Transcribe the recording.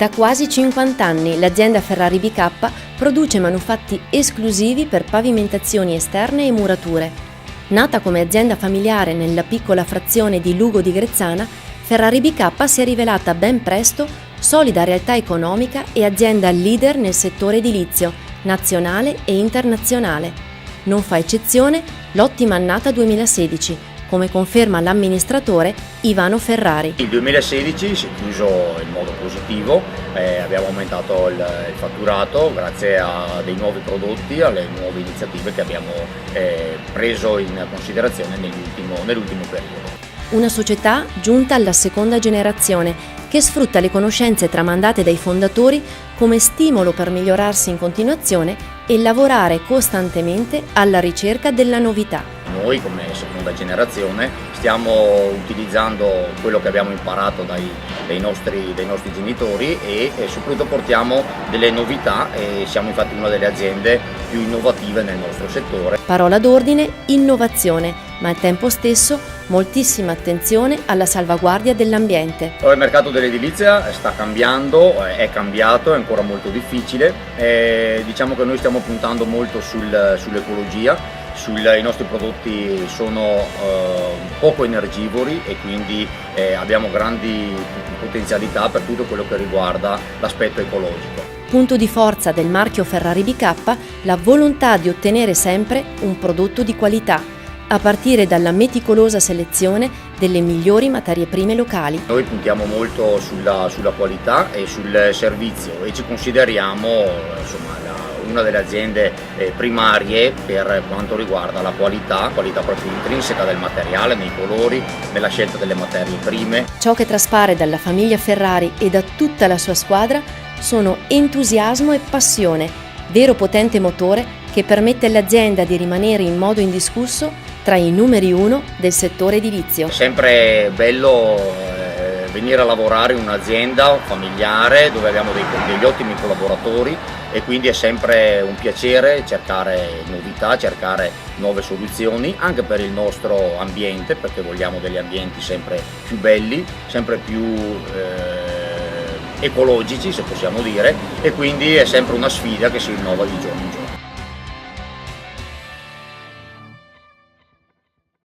Da quasi 50 anni l'azienda Ferrari BK produce manufatti esclusivi per pavimentazioni esterne e murature. Nata come azienda familiare nella piccola frazione di Lugo di Grezzana, Ferrari BK si è rivelata ben presto solida realtà economica e azienda leader nel settore edilizio, nazionale e internazionale. Non fa eccezione l'ottima annata 2016, come conferma l'amministratore Ivano Ferrari. Il 2016 si è chiuso in modo positivo, abbiamo aumentato il fatturato grazie a dei nuovi prodotti, alle nuove iniziative che abbiamo preso in considerazione nell'ultimo periodo. Una società giunta alla seconda generazione che sfrutta le conoscenze tramandate dai fondatori come stimolo per migliorarsi in continuazione e lavorare costantemente alla ricerca della novità. Noi come seconda generazione stiamo utilizzando quello che abbiamo imparato dai nostri genitori e soprattutto portiamo delle novità e siamo infatti una delle aziende più innovative nel nostro settore. Parola d'ordine: innovazione, ma al tempo stesso moltissima attenzione alla salvaguardia dell'ambiente. Il mercato dell'edilizia sta cambiando, è cambiato, è ancora molto difficile. Diciamo che noi stiamo puntando molto sull'ecologia. I nostri prodotti sono poco energivori e quindi abbiamo grandi potenzialità per tutto quello che riguarda l'aspetto ecologico. Punto di forza del marchio Ferrari BK, la volontà di ottenere sempre un prodotto di qualità, a partire dalla meticolosa selezione delle migliori materie prime locali. Noi puntiamo molto sulla qualità e sul servizio e ci consideriamo una delle aziende primarie per quanto riguarda la qualità proprio intrinseca del materiale, nei colori, nella scelta delle materie prime. Ciò che traspare dalla famiglia Ferrari e da tutta la sua squadra sono entusiasmo e passione, vero potente motore che permette all'azienda di rimanere in modo indiscusso tra i numeri uno del settore edilizio. È sempre bello venire a lavorare in un'azienda familiare dove abbiamo degli ottimi collaboratori e quindi è sempre un piacere cercare novità, cercare nuove soluzioni anche per il nostro ambiente, perché vogliamo degli ambienti sempre più belli, sempre più ecologici, se possiamo dire, e quindi è sempre una sfida che si rinnova di giorno in giorno.